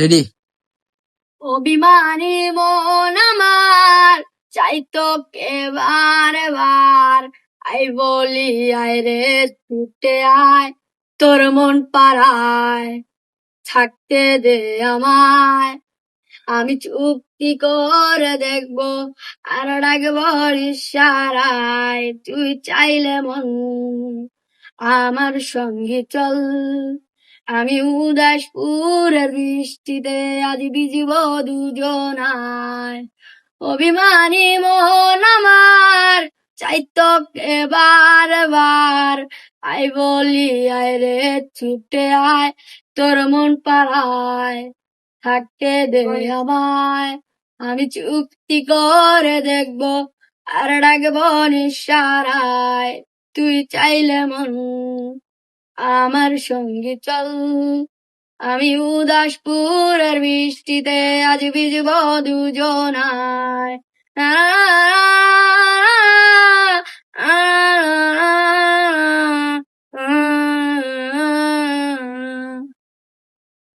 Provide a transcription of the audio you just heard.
Ready. অভিমানী মন আমার চাইতো কে বারে বার, আই বলি আয় রে ছুটে আয়, তোর মন পাড়ায় থাকতে দে আমায়। আমি চুক্তি করে দেখবো আর ডাকবো ইশারায়, তুই চাইলে মন আমার সঙ্গে চল। আমি উদাসপুরের বৃষ্টিতে আজ ভিজিব দুজনায়। অভিমানী মন আমার চাইতো এবার বার, আই বলি আয় রে ছুটে আয়, তোর মন পাড়ায় থাকতে দে আমায়। আমি চুক্তি করে দেখবো আর ডাকবো নিশারায়, তুই চাইলে মন আমার সঙ্গে চল। আমি উদাসপুরের বৃষ্টিতে আজ ভিজব দুজনায়।